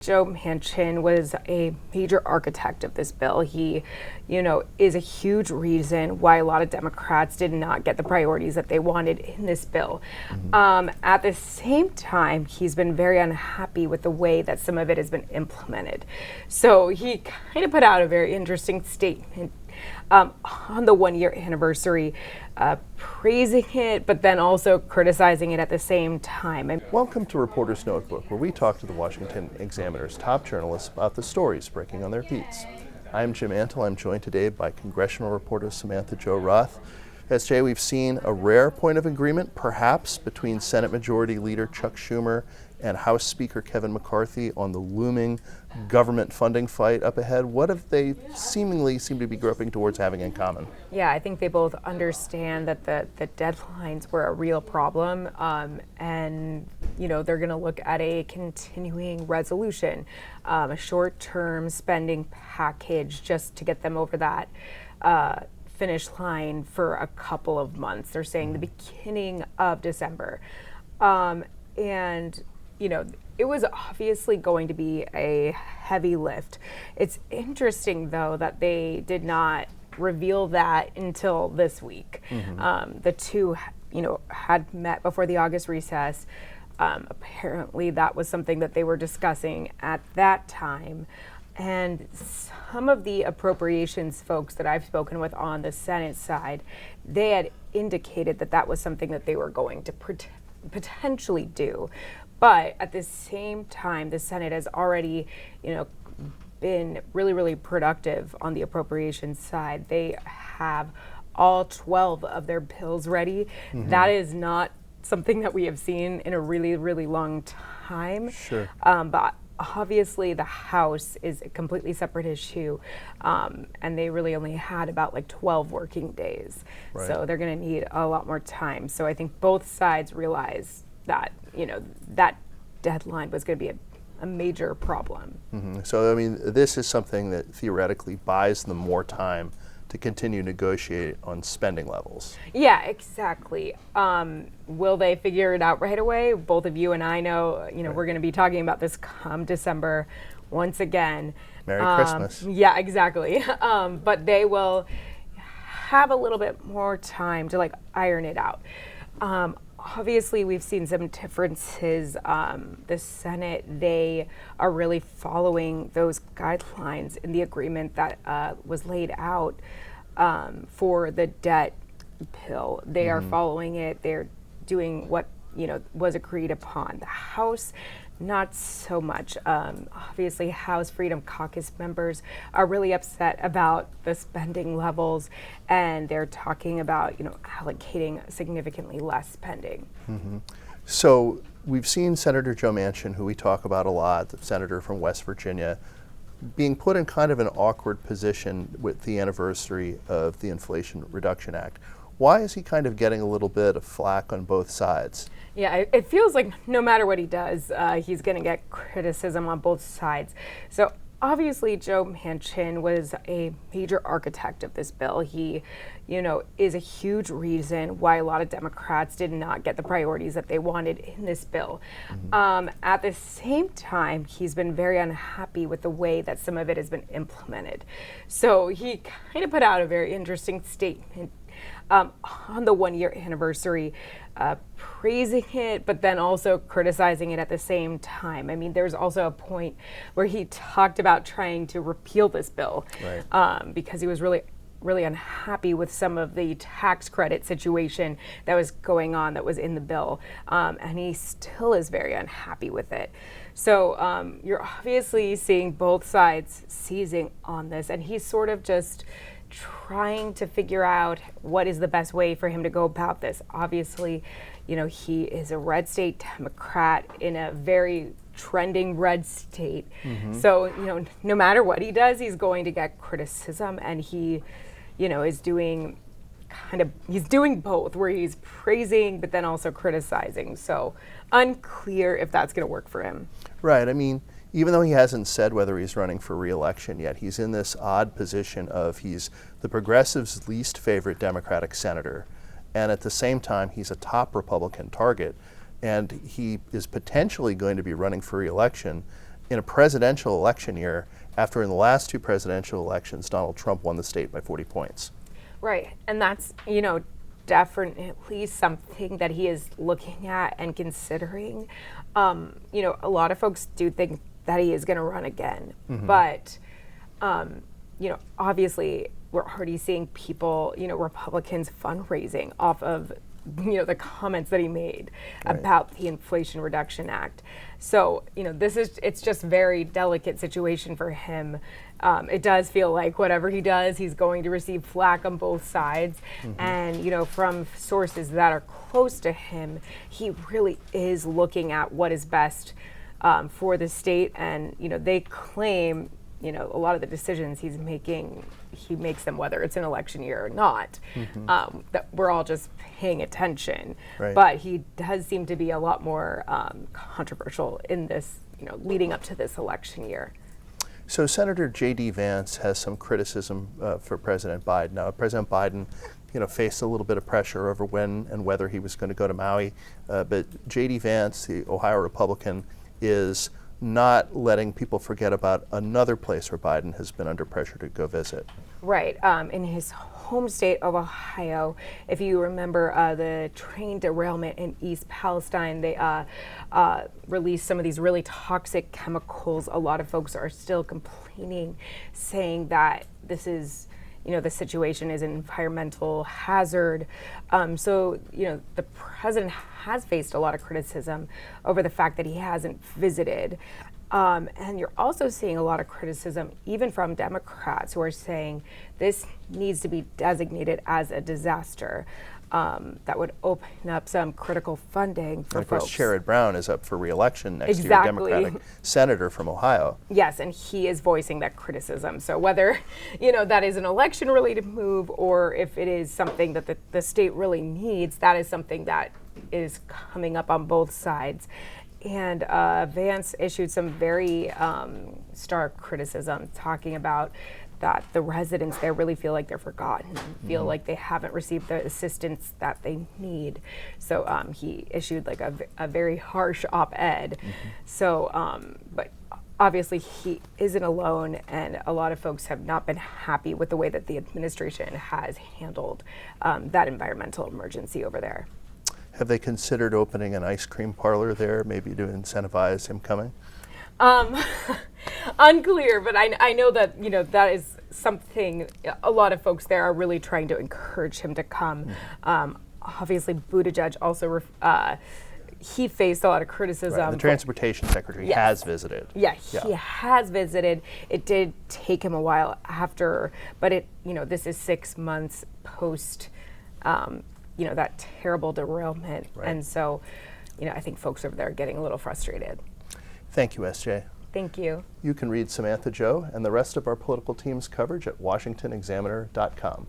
Joe Manchin was a major architect of this bill. He, is a huge reason why a lot of Democrats did not get the priorities that they wanted in this bill. At the same time, he's been very unhappy with the way that some of it has been implemented. So he kind of put out a very interesting statement on the one-year anniversary, praising it, but then also criticizing it at the same time. Welcome to Reporter's Notebook, where we talk to the Washington Examiner's top journalists about the stories breaking on their beats. I'm Jim Antle. I'm joined today by Congressional Reporter Samantha-Jo Roth. As Jay, we've seen a rare point of agreement, perhaps, between Senate Majority Leader Chuck Schumer and House Speaker Kevin McCarthy on the looming government funding fight up ahead. What have they seemingly seem to be groping towards having in common? Yeah, I think they both understand that the deadlines were a real problem, and they're going to look at a continuing resolution, a short-term spending package just to get them over that finish line for a couple of months. They're saying the beginning of December. It was obviously going to be a heavy lift. It's interesting, though, that they did not reveal that until this week. The two, had met before the August recess. Apparently, that was something that they were discussing at that time. And some of the appropriations folks that I've spoken with on the Senate side, they had indicated that that was something that they were going to potentially do. But at the same time, the Senate has already, been really, really productive on the appropriations side. They have all 12 of their bills ready. That is not something that we have seen in a really, really long time. Sure. But obviously, the House is a completely separate issue, and they really only had about 12 working days. Right. So they're going to need a lot more time. So I think both sides realize that, that deadline was going to be a major problem. So, this is something that theoretically buys them more time to continue negotiate on spending levels. Yeah, exactly. Will they figure it out right away? Both of you and I know, we're going to be talking about this come December once again. Merry Christmas. Yeah, exactly. But they will have a little bit more time to iron it out. Obviously, we've seen some differences. The Senate, they are really following those guidelines in the agreement that was laid out for the debt bill. They are following it. They're doing what was agreed upon. The House, not so much. Obviously, House Freedom Caucus members are really upset about the spending levels, and they're talking about, allocating significantly less spending. So we've seen Senator Joe Manchin, who we talk about a lot, the senator from West Virginia, being put in kind of an awkward position with the anniversary of the Inflation Reduction Act. Why is he kind of getting a little bit of flack on both sides? Yeah, it feels like no matter what he does, he's going to get criticism on both sides. So obviously, Joe Manchin was a major architect of this bill. He, is a huge reason why a lot of Democrats did not get the priorities that they wanted in this bill. At the same time, he's been very unhappy with the way that some of it has been implemented. So he kind of put out a very interesting statement on the one-year anniversary, praising it, but then also criticizing it at the same time. There's also a point where he talked about trying to repeal this bill, because he was really unhappy with some of the tax credit situation that was going on that was in the bill, and he still is very unhappy with it. So you're obviously seeing both sides seizing on this, and he's sort of just trying to figure out what is the best way for him to go about this. Obviously, he is a red state Democrat in a very trending red state. So, no matter what he does, he's going to get criticism, and he, is doing he's doing both, where he's praising but then also criticizing. So unclear if that's going to work for him. Right. Even though he hasn't said whether he's running for re-election yet, he's in this odd position of he's the progressives' least favorite Democratic senator, and at the same time, he's a top Republican target, and he is potentially going to be running for re-election. in a presidential election year after in the last two presidential elections, Donald Trump won the state by 40 points. Right, and that's, definitely something that he is looking at and considering. A lot of folks do think that he is going to run again, but, obviously we're already seeing people, Republicans fundraising off of, the comments that he made about the Inflation Reduction Act. So, it's just very delicate situation for him. It does feel like whatever he does, he's going to receive flack on both sides. And, from sources that are close to him, he really is looking at what is best for the state. And, they claim, a lot of the decisions he's making, he makes them whether it's an election year or not, that we're all just paying attention. Right. But he does seem to be a lot more controversial in this, leading up to this election year. So Senator J.D. Vance has some criticism for President Biden. Now, President Biden, faced a little bit of pressure over when and whether he was going to go to Maui, but J.D. Vance, the Ohio Republican, is not letting people forget about another place where Biden has been under pressure to go visit. Right. In his home state of Ohio, if you remember the train derailment in East Palestine, they released some of these really toxic chemicals. A lot of folks are still complaining, saying that this is, the situation is an environmental hazard. So, the president has faced a lot of criticism over the fact that he hasn't visited. And you're also seeing a lot of criticism, even from Democrats, who are saying this needs to be designated as a disaster. That would open up some critical funding for and of course, folks. Sherrod Brown is up for re-election next year, Exactly. Democratic senator from Ohio. Yes, and he is voicing that criticism. So whether, that is an election-related move or if it is something that the state really needs, that is something that is coming up on both sides. And Vance issued some very stark criticism, talking about that the residents there really feel like they're forgotten, feel like they haven't received the assistance that they need. So he issued like a very harsh op-ed. So, but obviously he isn't alone, and a lot of folks have not been happy with the way that the administration has handled that environmental emergency over there. Have they considered opening an ice cream parlor there, maybe to incentivize him coming? Unclear, but I know that, that is something a lot of folks there are really trying to encourage him to come. Obviously, Buttigieg also, he faced a lot of criticism. Right. The transportation secretary has visited. Yeah, he has visited. It did take him a while after, but this is 6 months post, that terrible derailment. Right. And so, I think folks over there are getting a little frustrated. Thank you, S.J. Thank you. You can read Samantha-Jo and the rest of our political team's coverage at washingtonexaminer.com.